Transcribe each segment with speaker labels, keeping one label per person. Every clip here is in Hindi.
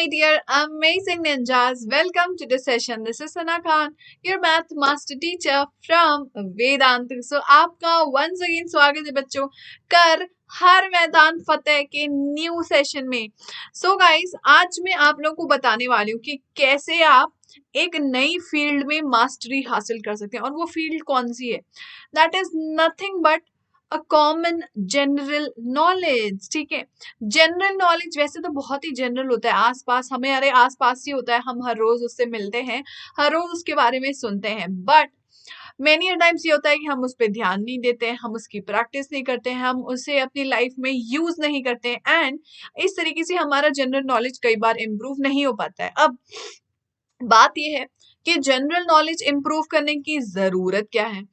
Speaker 1: my dear amazing ninjas, welcome to the session. This is Sana Khan, your math master teacher from Vedant. So आपका once again स्वागत है बच्चों कर हर मैदान फतेह के न्यू सेशन में. So guys, आज मैं आप लोगों को बताने वाली हूँ कि कैसे आप एक नई फील्ड में मास्टरी हासिल कर सकते हैं. और वो फील्ड कौन सी है? That is nothing but a common general knowledge. ठीक है, जनरल नॉलेज वैसे तो बहुत ही जनरल होता है, आसपास हमारे आसपास ही होता है, हम हर रोज उससे मिलते हैं, हर रोज उसके बारे में सुनते हैं. बट मेनी टाइम्स ये होता है कि हम उस पर ध्यान नहीं देते हैं, हम उसकी प्रैक्टिस नहीं करते हैं, हम उसे अपनी लाइफ में यूज नहीं करते हैं. एंड इस तरीके से हमारा जनरल नॉलेज कई बार इम्प्रूव नहीं हो पाता है. अब बात यह है कि जनरल नॉलेज इंप्रूव करने की जरूरत क्या है.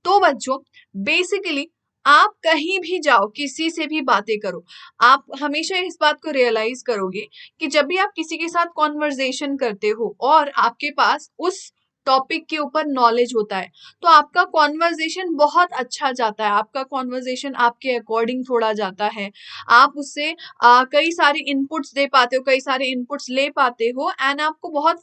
Speaker 1: तो बच्चों, बेसिकली आप कहीं भी जाओ, किसी से भी बातें करो, आप हमेशा इस बात को रियलाइज करोगे कि जब भी आप किसी के साथ कॉन्वर्जेशन करते हो और आपके पास उस टॉपिक के ऊपर नॉलेज होता है, तो आपका कॉन्वर्जेशन बहुत अच्छा जाता है, आपका कॉन्वर्जेशन आपके अकॉर्डिंग थोड़ा जाता है, आप उससे कई सारे इनपुट्स दे पाते हो, कई सारे इनपुट्स ले पाते हो, एंड आपको बहुत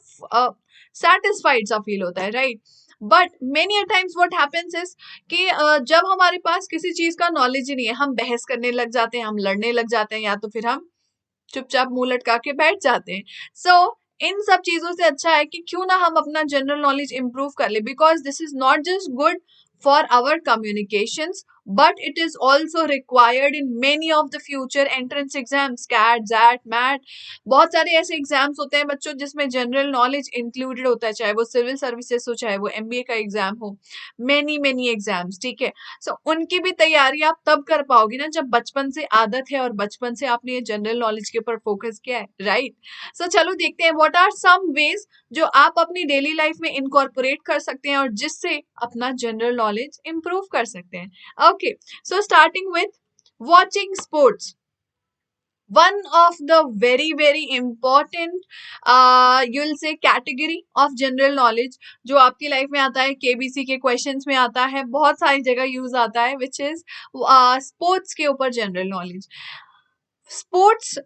Speaker 1: सेटिस्फाइड सा फील होता है, right. But many times what happens is कि जब हमारे पास किसी चीज का नॉलेज ही नहीं है, हम बहस करने लग जाते हैं, हम लड़ने लग जाते हैं, या तो फिर हम चुपचाप मुंह लटका के बैठ जाते हैं. सो इन सब चीजों से अच्छा है कि क्यों ना हम अपना जनरल नॉलेज इंप्रूव कर ले, because this is not just good for our communications, but it is also required in many of the future entrance exams, CAT, JAT, MAT. बहुत सारे ऐसे एग्जाम्स होते हैं बच्चों जिसमें जनरल नॉलेज इंक्लूडेड होता है, चाहे वो सिविल सर्विसेज हो, चाहे वो MBA का एग्जाम हो, मेनी एग्जाम्स. ठीक है, सो उनकी भी तैयारी आप तब कर पाओगे ना जब बचपन से आदत है और बचपन से आपने ये जनरल नॉलेज के ऊपर फोकस किया है, राइट. सो चलो देखते हैं व्हाट आर सम वेज जो आप अपनी डेली लाइफ में इनकॉर्पोरेट कर सकते हैं और जिससे अपना जनरल नॉलेज इंप्रूव कर सकते हैं. Okay, so starting with watching sports. One of the very important you'll say category of general knowledge जो आपकी लाइफ में आता है, KBC के क्वेश्चंस में आता है, बहुत सारी जगह यूज आता है, which is स्पोर्ट्स के ऊपर जनरल नॉलेज. स्पोर्ट्स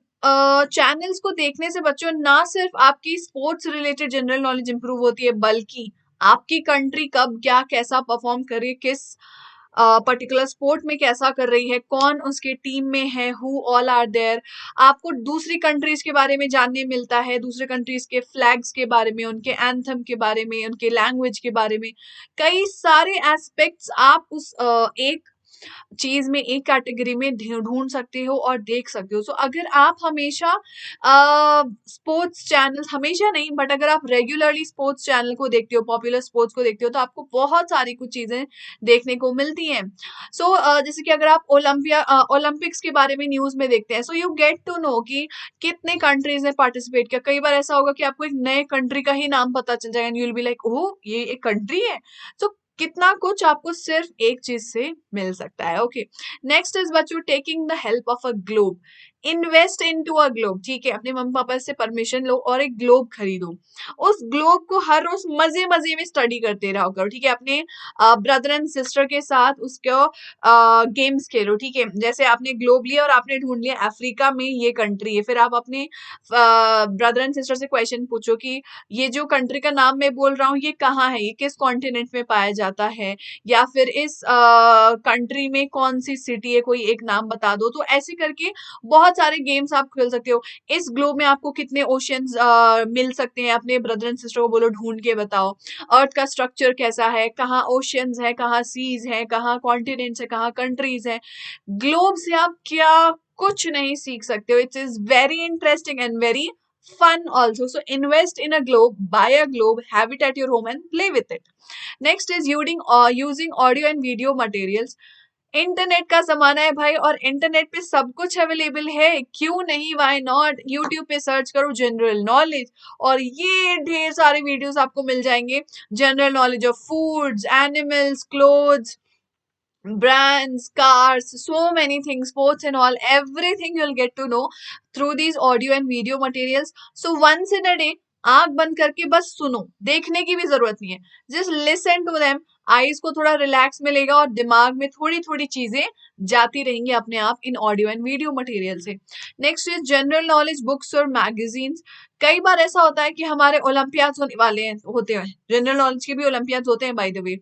Speaker 1: चैनल्स को देखने से बच्चों ना सिर्फ आपकी sports related general knowledge improve होती है, बल्कि आपकी कंट्री कब क्या कैसा परफॉर्म कर रही है, किस पर्टिकुलर स्पोर्ट में कैसा कर रही है, कौन उसके टीम में है, हु ऑल आर देयर. आपको दूसरी कंट्रीज के बारे में जानने मिलता है, दूसरे कंट्रीज के फ्लैग्स के बारे में, उनके एंथम के बारे में, उनके लैंग्वेज के बारे में, कई सारे एस्पेक्ट्स आप उस एक चीज में, एक कैटेगरी में ढूंढ सकते हो और देख सकते हो. सो अगर आप हमेशा स्पोर्ट्स चैनल, हमेशा नहीं बट अगर आप रेगुलरली स्पोर्ट्स चैनल को देखते हो, पॉपुलर स्पोर्ट्स को देखते हो, तो आपको बहुत सारी कुछ चीजें देखने को मिलती हैं. सो जैसे कि अगर आप ओलंपिक्स के बारे में न्यूज में देखते हैं, so you get to know कि कितने कंट्रीज ने पार्टिसिपेट किया. कई बार ऐसा होगा कि आपको एक नए कंट्री का ही नाम पता चल जाएगा, यू विल बी लाइक, ओह ये एक कंट्री है. सो कितना कुछ आपको सिर्फ एक चीज से मिल सकता है. ओके, नेक्स्ट इज बच्चों taking the help of a globe. Invest into a globe. ठीक है, अपने मम्मी पापा से परमिशन लो और एक ग्लोब खरीदो. उस ग्लोब को हर रोज मजे मजे में स्टडी करते रहो करो. ठीक है, अपने ब्रदर एंड सिस्टर के साथ उसको गेम्स खेलो. ठीक है, जैसे आपने ग्लोब लिया और आपने ढूंढ लिया अफ्रीका में ये कंट्री है, फिर आप अपने ब्रदर एंड सिस्टर से क्वेश्चन पूछो कि ये जो कंट्री का नाम मैं बोल रहा हूँ ये कहाँ है, ये किस कॉन्टिनेंट में पाया जाता है, या फिर इस कंट्री में कौन सी सिटी है, कोई एक नाम बता दो. तो ऐसे करके बहुत सारे गेम्स आप खेल सकते हो. इस ग्लोब में आपको कितने ओशियंस मिल सकते हैं, अपने ब्रदर एंड सिस्टर को बोलो ढूंढ के बताओ. अर्थ का स्ट्रक्चर कैसा है, कहाँ ओशियंस है, कहाँ सीज है, कहाँ कॉन्टिनेंट्स है, कहाँ कंट्रीज है. ग्लोब से आप क्या कुछ नहीं सीख सकते हो. It is very interesting and very fun also. So invest in a globe, buy a globe, have it at your home and play with it. Next is using audio and video materials. Internet का जमाना है भाई, और इंटरनेट पे सब कुछ अवेलेबल है, क्यों नहीं, व्हाई नॉट. यूट्यूब पे सर्च करो जनरल नॉलेज और ये ढेर सारे वीडियोस आपको मिल जाएंगे. General knowledge of foods, animals, clothes, brands, cars, so many things, sports and all, everything you'll get to know through these audio and video materials. So once in a day आंख बंद करके बस सुनो, देखने की भी जरूरत नहीं है, just listen to them. Eyes को थोड़ा रिलैक्स मिलेगा और दिमाग में थोड़ी थोड़ी चीजें जाती रहेंगी अपने आप इन ऑडियो एंड वीडियो मटेरियल से। Next is general knowledge books और मैगजीन्स। कई बार ऐसा होता है कि हमारे ओलंपियाड्स होने वाले हैं, होते हैं, जनरल नॉलेज के भी ओलंपियाड्स होते हैं बाय द वे।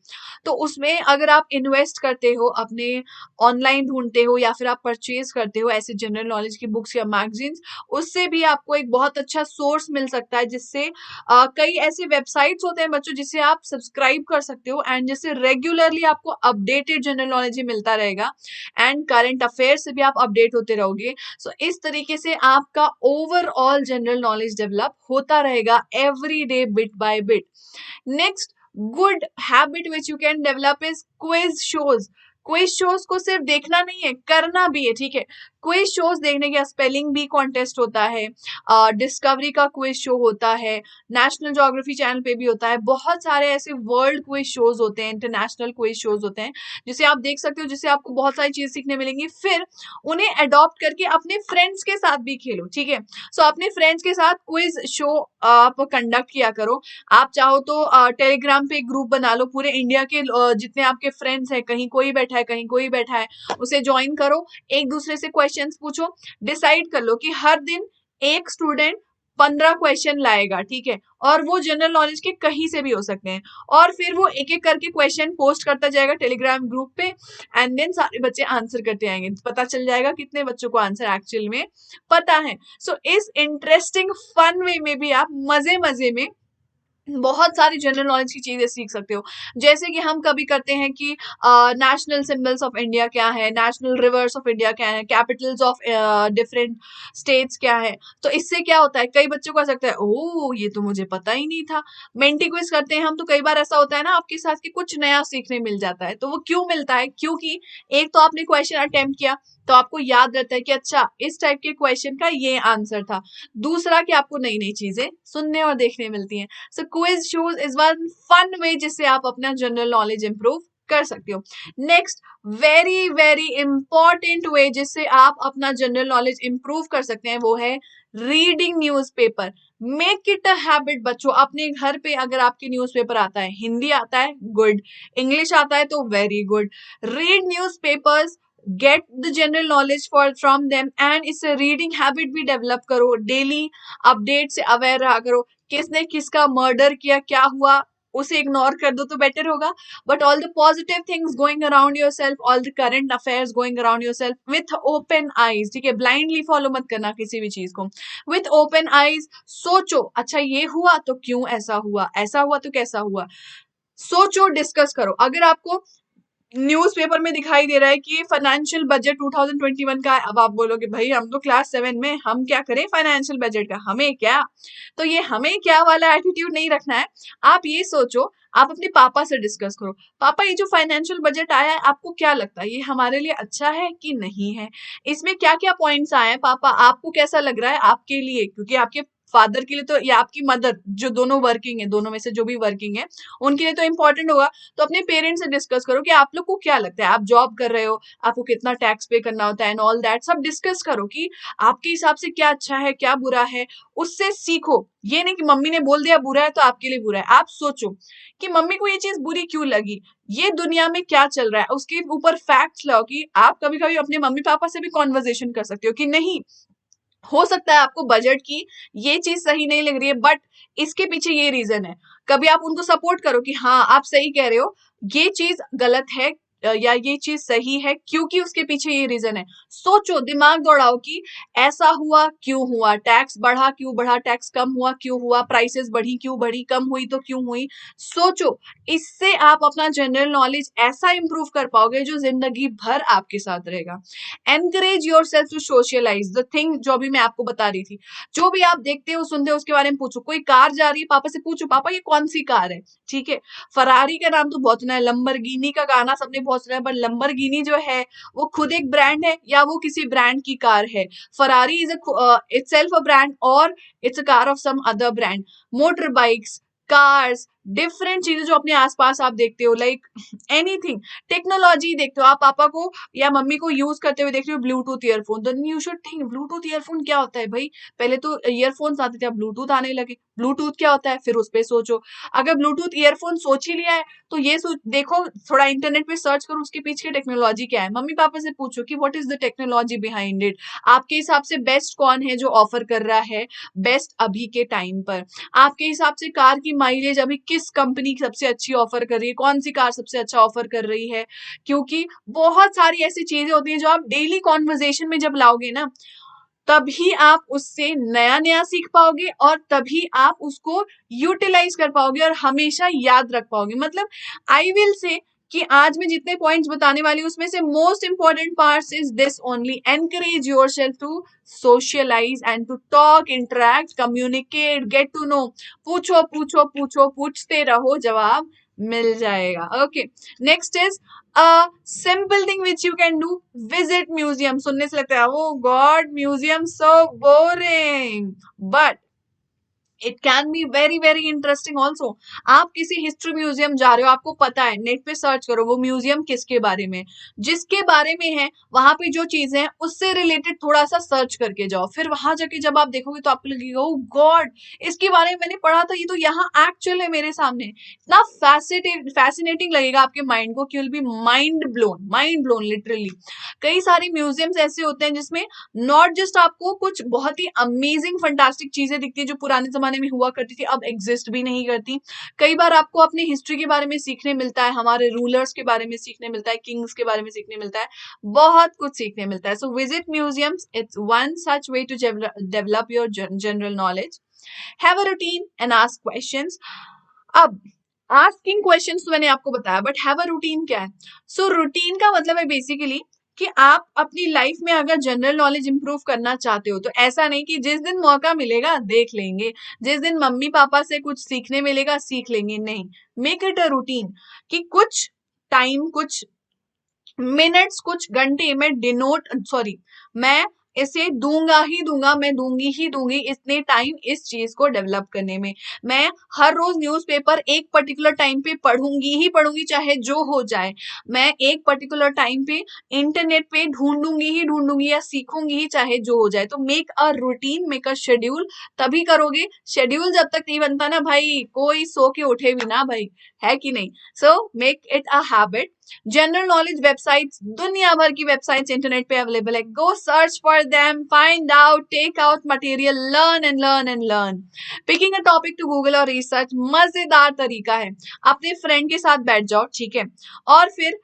Speaker 1: तो उसमें अगर आप इन्वेस्ट करते हो, अपने ऑनलाइन ढूंढते हो या फिर आप परचेज करते हो ऐसे जनरल नॉलेज की बुक्स या मैगजीन्स, उससे भी आपको एक बहुत अच्छा सोर्स मिल सकता है, जिससे कई ऐसे वेबसाइट्स होते हैं बच्चों जिसे आप सब्सक्राइब कर सकते हो एंड जिससे रेगुलरली आपको अपडेटेड जनरल नॉलेज ही मिलता रहेगा एंड करंट अफेयर से भी आप अपडेट होते रहोगे। सो इस तरीके से आपका ओवरऑल जनरल नॉलेज डेवलप होता रहेगा every day bit by bit. Next good habit which you can develop is quiz shows. Quiz shows को सिर्फ देखना नहीं है, करना भी है, ठीक है। क्विज शोज देखने के स्पेलिंग बी कॉन्टेस्ट होता है, डिस्कवरी का क्विज शो होता है, नेशनल ज्योग्राफी चैनल पे भी होता है, बहुत सारे ऐसे वर्ल्ड क्विज शोज होते हैं, इंटरनेशनल क्विज शोज होते हैं जिसे आप देख सकते हो, जिससे आपको बहुत सारी चीज सीखने मिलेंगी। फिर उन्हें अडॉप्ट करके अपने फ्रेंड्स के साथ भी खेलो, ठीक है। सो अपने फ्रेंड्स के साथ क्विज शो आप कंडक्ट किया करो। आप चाहो तो टेलीग्राम पे एक ग्रुप बना लो, पूरे इंडिया के जितने आपके फ्रेंड्स हैं, कहीं कोई बैठा है कहीं कोई बैठा है, उसे ज्वाइन करो, एक दूसरे से क्वेश्चंस पूछो। डिसाइड कर लो कि हर दिन एक स्टूडेंट 15 क्वेश्चन लाएगा, ठीक है, और वो जनरल नॉलेज के कहीं से भी हो सकते हैं, और फिर वो एक एक करके क्वेश्चन पोस्ट करता जाएगा टेलीग्राम ग्रुप पे एंड देन सारे बच्चे आंसर करते आएंगे, पता चल जाएगा कितने बच्चों को आंसर एक्चुअल में पता है। सो इस इंटरेस्टिंग फन वे में भी आप मजे मजे में बहुत सारी जनरल नॉलेज की चीजें सीख सकते हो। जैसे कि हम कभी करते हैं कि नेशनल सिंबल्स ऑफ इंडिया क्या है, नेशनल रिवर्स ऑफ इंडिया क्या है, कैपिटल्स ऑफ डिफरेंट स्टेट्स क्या है। तो इससे क्या होता है, कई बच्चों को आ सकता है ओह ये तो मुझे पता ही नहीं था। मेंटी क्विज करते हैं हम, तो कई बार ऐसा होता है ना आपके साथ कि कुछ नया सीखने मिल जाता है। तो वो क्यों मिलता है, क्योंकि एक तो आपने क्वेश्चन अटेम्प्ट किया तो आपको याद रहता है कि अच्छा इस टाइप के क्वेश्चन का ये आंसर था। दूसरा कि आपको नई नई चीजें सुनने और देखने मिलती हैं। So quiz shows is one fun way जिससे आप अपना जनरल नॉलेज इंप्रूव कर सकते हो। Next very very important way जिससे आप अपना जनरल नॉलेज इंप्रूव कर सकते हैं वो है reading newspaper. Make it a habit बच्चों, अपने घर पे अगर आपके न्यूज़पेपर आता है, हिंदी आता है गुड, इंग्लिश आता है तो very good, read newspapers, get the general knowledge for from them and इस रीडिंग हैबिट भी डेवलप करो। डेली अपडेट से अवेयर रहा करो, किसने किसका मर्डर किया, क्या हुआ, उसे इग्नोर कर दो तो बेटर होगा, but all the positive things going around your self, all the current affairs going around your self with open eyes, ठीक है। ब्लाइंडली फॉलो मत करना किसी भी चीज को, विथ ओपन आईज सोचो अच्छा ये हुआ तो क्यों ऐसा हुआ, ऐसा हुआ तो कैसा हुआ, सोचो, डिस्कस करो। अगर आपको न्यूज़पेपर में दिखाई दे रहा है कि फाइनेंशियल बजट 2021 का है, अब आप बोलोगे भाई हम तो क्लास 7 में, हम क्या करें फाइनेंशियल बजट का, हमें क्या। तो ये हमें क्या वाला एटीट्यूड नहीं रखना है। आप ये सोचो, आप अपने पापा से डिस्कस करो, पापा ये जो फाइनेंशियल बजट आया है आपको क्या लगता है, ये हमारे लिए अच्छा है कि नहीं है, इसमें क्या क्या पॉइंट्स आए हैं पापा, आपको कैसा लग रहा है आपके लिए, क्योंकि आपके फादर के लिए तो, या आपकी मदर जो दोनों वर्किंग है, दोनों में से जो भी वर्किंग है उनके लिए तो इंपॉर्टेंट होगा। तो अपने पेरेंट्स से डिस्कस करो कि आप लोग को क्या लगता है, आप जॉब कर रहे हो, आपको कितना टैक्स पे करना होता है एंड ऑल दैट, सब डिस्कस करो कि आपके हिसाब से क्या अच्छा है क्या बुरा है, उससे सीखो। ये नहीं कि मम्मी ने बोल दिया बुरा है तो आपके लिए बुरा है, आप सोचो कि मम्मी को ये चीज बुरी क्यों लगी, ये दुनिया में क्या चल रहा है, उसके ऊपर फैक्ट्स लाओ। कि आप कभी कभी अपने मम्मी पापा से भी कॉन्वर्सेशन कर सकते हो कि नहीं, हो सकता है आपको बजट की ये चीज सही नहीं लग रही है बट इसके पीछे ये रीजन है। कभी आप उनको सपोर्ट करो कि हाँ आप सही कह रहे हो, ये चीज गलत है या ये चीज सही है क्योंकि उसके पीछे ये रीजन है। सोचो, दिमाग दौड़ाओ कि ऐसा हुआ क्यों हुआ, टैक्स बढ़ा क्यों बढ़ा, टैक्स कम हुआ क्यों हुआ, प्राइसेस बढ़ी क्यों बढ़ी, कम हुई तो क्यों हुई। सोचो, इससे आप अपना जनरल नॉलेज ऐसा इंप्रूव कर पाओगे जो जिंदगी भर आपके साथ रहेगा। Encourage yourself to socialize the thing, जो भी मैं आपको बता रही थी, जो भी आप देखते हो सुनते हो उसके बारे में पूछो। कोई कार जा रही है, पापा से पूछो पापा ये कौन सी कार है, ठीक है। फरारी का नाम तो बहुत सुना है, लंबरगिनी का गाना सबने बहुत सुना है, पर लंबरगिनी जो है वो खुद एक ब्रांड है या वो किसी ब्रांड की कार है। Ferrari is itself a brand और it's a car of some other brand. Motor bikes, cars, different चीजें जो अपने आसपास आप देखते हो, लाइक एनीथिंग, टेक्नोलॉजी देखते हो आप, पापा को या मम्मी को यूज करते हुए देख रहे हो Bluetooth earphone, then you should think Bluetooth earphone क्या होता है भाई। पहले तो ईयरफोन्स आते थे, अब ब्लूटूथ आने लगे, ब्लूटूथ क्या होता है, फिर उस पे सोचो। अगर ब्लूटूथ ईयरफोन सोच ही लिया है तो ये देखो, थोड़ा इंटरनेट पे सर्च करो उसके पीछे की टेक्नोलॉजी क्या है, मम्मी पापा से पूछो कि what is the technology behind it, आपके हिसाब से बेस्ट कौन है जो ऑफर कर रहा है बेस्ट अभी के टाइम पर, आपके हिसाब से कार की माइलेज अभी किस कंपनी सबसे अच्छी ऑफर कर रही है, कौन सी कार सबसे अच्छा ऑफर कर रही है। क्योंकि बहुत सारी ऐसी चीजें होती हैं जो आप डेली कॉन्वर्जेशन में जब लाओगे ना, तभी आप उससे नया नया सीख पाओगे और तभी आप उसको यूटिलाइज कर पाओगे और हमेशा याद रख पाओगे। मतलब आई विल से कि आज मैं जितने पॉइंट्स बताने वाली हूँ उसमें से most important parts is this only, encourage yourself to socialize and to talk, interact, communicate, get to know. पूछो पूछो पूछो, पूछते रहो, जवाब मिल जाएगा। Okay, next is a simple thing which you can do, visit museum। सुनने से लगता है oh god museum so boring, but it can be very very interesting also. आप किसी हिस्ट्री म्यूजियम जा रहे हो, आपको पता है, नेट पे सर्च करो वो म्यूजियम किसके बारे में, जिसके बारे में है वहां पे जो चीजें हैं उससे रिलेटेड थोड़ा सा सर्च करके जाओ, फिर वहां जाके जब आप देखोगे तो आपको लगेगा ओ गॉड इसके बारे में मैंने पढ़ा था, ये तो यहाँ एक्चुअल है मेरे सामने। इतना फैसिनेटिंग लगेगा आपके माइंड को कि will be mind blown literally. कई सारे म्यूजियम्स ऐसे होते हैं जिसमें नॉट जस्ट आपको कुछ बहुत ही अमेजिंग फंटास्टिक चीजें दिखती है जो पुराने जमाने में हुआ करती थी अब एग्जिस्ट भी नहीं करती, कई बार आपको अपनी हिस्ट्री के बारे में सीखने मिलता है, हमारे रूलर्स के बारे में सीखने मिलता है, किंग्स के बारे में सीखने मिलता है, बहुत कुछ सीखने मिलता है। So visit museums, it's one such way to develop your general knowledge. Have a routine and ask questions. अब आस्किंग क्वेश्चंस तो मैंने आपको बताया, बट हैव अ रूटीन क्या है? सो रूटीन का मतलब है बेसिकली कि आप अपनी लाइफ में अगर जनरल नॉलेज इंप्रूव करना चाहते हो तो ऐसा नहीं कि जिस दिन मौका मिलेगा देख लेंगे, जिस दिन मम्मी पापा से कुछ सीखने मिलेगा सीख लेंगे, नहीं, मेक इट अ रूटीन कि कुछ टाइम, कुछ मिनट्स, कुछ घंटे में डिनोट सॉरी मैं इसे दूंगा ही दूंगा, मैं दूंगी ही दूंगी इतने टाइम इस चीज को डेवलप करने में। मैं हर रोज न्यूज़पेपर एक पर्टिकुलर टाइम पे पढ़ूंगी ही पढ़ूंगी चाहे जो हो जाए, मैं एक पर्टिकुलर टाइम पे इंटरनेट पे ढूंढूंगी ही ढूंढूंगी या सीखूंगी ही चाहे जो हो जाए। तो make a routine, make a schedule, तभी करोगे। शेड्यूल जब तक नहीं बनता ना भाई, कोई सो के उठे भी ना भाई, है कि नहीं? So make it a habit. General knowledge websites, दुनिया भर की वेबसाइट्स इंटरनेट पे अवेलेबल है, go search for them, find out, take out material, learn and learn and learn. Picking a topic to Google और रिसर्च, मजेदार तरीका है। अपने फ्रेंड के साथ बैठ जाओ, ठीक है, और फिर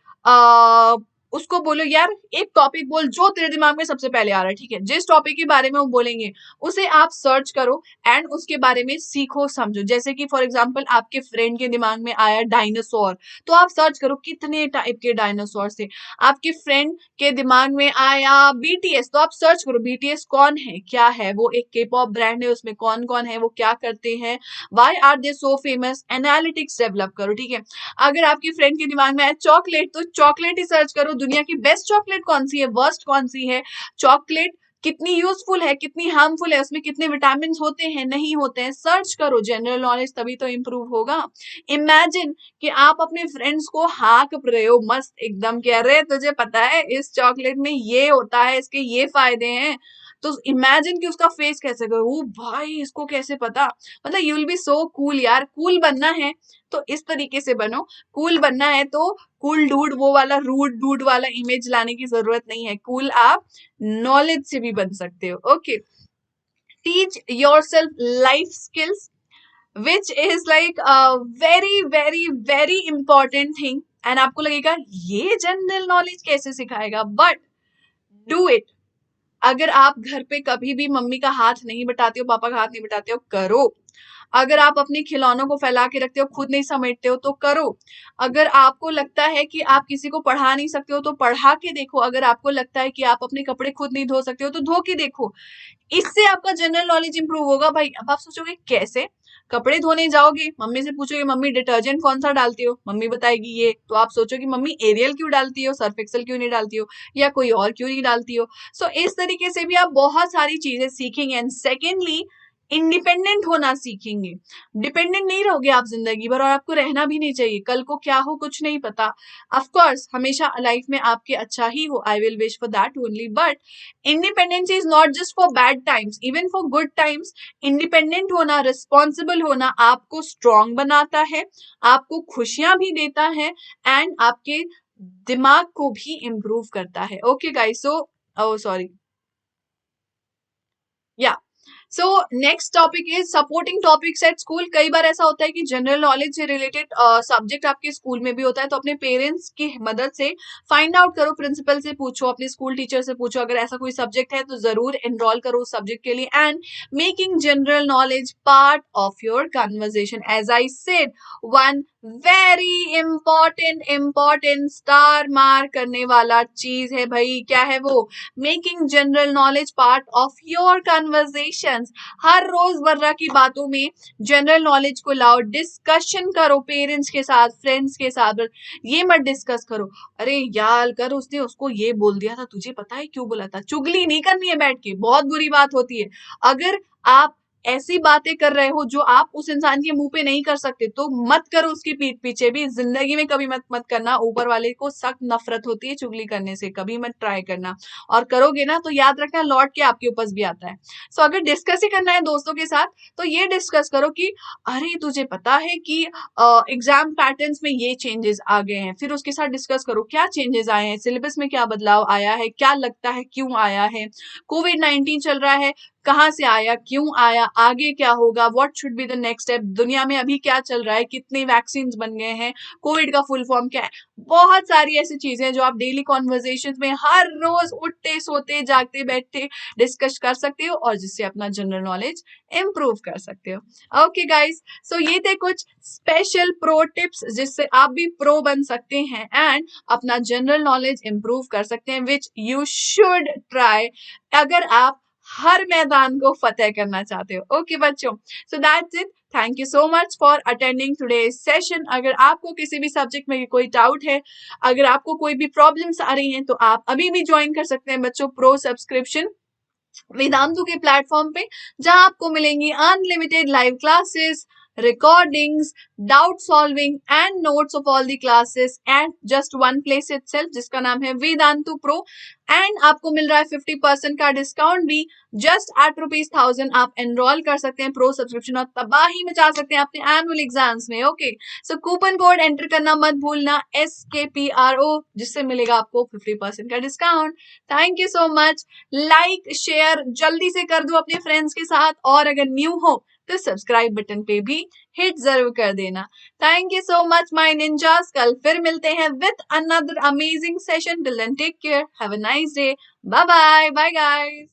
Speaker 1: उसको बोलो यार एक टॉपिक बोल जो तेरे दिमाग में सबसे पहले आ रहा है, ठीक है, जिस टॉपिक के बारे में वो बोलेंगे उसे आप सर्च करो एंड उसके बारे में सीखो समझो। जैसे कि फॉर एग्जांपल आपके फ्रेंड के दिमाग में आया डायनासोर, तो आप सर्च करो कितने टाइप के डायनासोर थे। आपके फ्रेंड के दिमाग में आया बीटीएस, तो आप सर्च करो बीटीएस कौन है, क्या है, वो एक के पॉप ब्रांड है, उसमें कौन कौन है, वो क्या करते हैं, why are they so famous, analytics develop करो, ठीक है। अगर आपके फ्रेंड के दिमाग में आया चॉकलेट, तो चॉकलेट ही सर्च करो, दुनिया की बेस्ट चॉकलेट कौन सी है, वर्स्ट कौन सी है, चॉकलेट कितनी यूजफुल है, कितनी हार्मफुल है, उसमें कितने विटामिन होते हैं, नहीं होते हैं, सर्च करो। जनरल नॉलेज तभी तो इंप्रूव होगा। इमेजिन कि आप अपने फ्रेंड्स को हाँक रहे हो मस्त एकदम, कह रहे तुझे पता है इस चॉकलेट में ये होता है, इसके ये फायदे हैं, तो इमेजिन कि उसका फेस कैसे करो, ओ भाई इसको कैसे पता। मतलब you will be so cool यार। कूल बनना है तो इस तरीके से बनो, कूल बनना है तो कूल डूड वो वाला रूड डूड वाला इमेज लाने की जरूरत नहीं है, कूल आप नॉलेज से भी बन सकते हो। Okay, teach yourself life skills which is like very very very important thing, and आपको लगेगा ये जनरल नॉलेज कैसे सिखाएगा, बट डू इट। अगर आप घर पे कभी भी मम्मी का हाथ नहीं बटाते हो, पापा का हाथ नहीं बटाते हो, करो। अगर आप अपने खिलौनों को फैला के रखते हो, खुद नहीं समेटते हो, तो करो। अगर आपको लगता है कि आप किसी को पढ़ा नहीं सकते हो तो पढ़ा के देखो। अगर आपको लगता है कि आप अपने कपड़े खुद नहीं धो सकते हो तो धो के देखो। इससे आपका जनरल नॉलेज इंप्रूव होगा भाई। अब आप सोचोगे कैसे, कपड़े धोने जाओगे, मम्मी से पूछोगे मम्मी डिटर्जेंट कौन सा डालती हो, मम्मी बताएगी ये, तो आप सोचोगे मम्मी एरियल क्यों डालती हो, सर्फ एक्सेल क्यों नहीं डालती हो, या कोई और क्यों नहीं डालती हो। सो इस तरीके से भी आप बहुत सारी चीजें सीखेंगे। एंड सेकेंडली, इंडिपेंडेंट होना सीखेंगे। डिपेंडेंट नहीं रहोगे आप जिंदगी भर, और आपको रहना भी नहीं चाहिए। कल को क्या हो कुछ नहीं पता। ऑफ कोर्स हमेशा लाइफ में आपके अच्छा ही हो, I will wish for that only, but independence is not just for bad times, even for good times. Independent होना, रिस्पॉन्सिबल होना आपको स्ट्रांग बनाता है, आपको खुशियां भी देता है, एंड आपके दिमाग को भी इम्प्रूव करता है। ओके गाइस, सो ओ सॉरी, या so next topic is supporting topics at school. कई बार ऐसा होता है कि जनरल नॉलेज से रिलेटेड सब्जेक्ट आपके स्कूल में भी होता है, तो अपने पेरेंट्स की मदद से फाइंड आउट करो, प्रिंसिपल से पूछो, अपने स्कूल टीचर से पूछो। अगर ऐसा कोई सब्जेक्ट है तो जरूर एनरोल करो उस सब्जेक्ट के लिए। And making general knowledge part of your conversation, as I said, one very important star mark करने वाला चीज है भाई। क्या है वो? Making general knowledge part of your conversations. हर रोजमर्रा की बातों में जनरल नॉलेज को लाओ, डिस्कशन करो पेरेंट्स के साथ, फ्रेंड्स के साथ। ये मत डिस्कस करो, अरे यार कर उसने उसको ये बोल दिया था, तुझे पता है क्यों बोला था। चुगली नहीं करनी है बैठ के, बहुत बुरी बात होती है। अगर आप ऐसी बातें कर रहे हो जो आप उस इंसान के मुंह पे नहीं कर सकते, तो मत करो उसकी पीठ पीछे भी। जिंदगी में कभी मत करना। ऊपर वाले को सख्त नफरत होती है चुगली करने से, कभी मत ट्राई करना। और करोगे ना तो याद रखना लौट के आपके ऊपर भी आता है। सो अगर डिस्कस ही करना है दोस्तों के साथ, तो ये डिस्कस करो कि अरे तुझे पता है कि एग्जाम पैटर्न्स में ये चेंजेस आ गए हैं। फिर उसके साथ डिस्कस करो क्या चेंजेस आए हैं, सिलेबस में क्या बदलाव आया है, क्या लगता है क्यों आया है, कोविड-19 चल रहा है, कहाँ से आया, क्यों आया, आगे क्या होगा, what should be the next step, दुनिया में अभी क्या चल रहा है, कितने वैक्सीन बन गए हैं, कोविड का फुल फॉर्म क्या है। बहुत सारी ऐसी चीजें हैं जो आप डेली कॉन्वर्जेशन में हर रोज उठते सोते जागते बैठते डिस्कस कर सकते हो, और जिससे अपना जनरल नॉलेज इंप्रूव कर सकते हो। ओके गाइस, सो ये थे कुछ स्पेशल प्रो टिप्स जिससे आप भी प्रो बन सकते हैं एंड अपना जनरल नॉलेज इंप्रूव कर सकते हैं, विच यू शुड ट्राई अगर आप हर मैदान को फतेह करना चाहते हो। ओके बच्चों, so that's it. Thank you so much for attending today's session. अगर आपको किसी भी सब्जेक्ट में कोई डाउट है, अगर आपको कोई भी प्रॉब्लम्स आ रही हैं, तो आप अभी भी ज्वाइन कर सकते हैं बच्चों प्रो सब्सक्रिप्शन वेदांतु के प्लेटफॉर्म पे, जहां आपको मिलेंगी unlimited live classes, recordings, doubt solving and notes of all the classes at just one place itself, जिसका नाम है वेदांतु प्रो। एंड आपको मिल रहा है 50% का डिस्काउंट भी, जस्ट एट ₹1000 आप एनरोल कर सकते हैं प्रो सब्सक्रिप्शन और तबाही मचा सकते हैं अपने एनुअल एग्जाम्स में। ओके, सो कूपन कोड एंटर करना मत भूलना, SKPRO, जिससे मिलेगा आपको 50% का discount. Thank you so much. Like share जल्दी से कर दो अपने फ्रेंड्स के साथ, और अगर न्यू हो तो सब्सक्राइब बटन पे भी हिट जरूर कर देना। Thank you so much my ninjas. कल फिर मिलते हैं with another amazing session. Till then take care, have a nice day, bye bye, bye guys.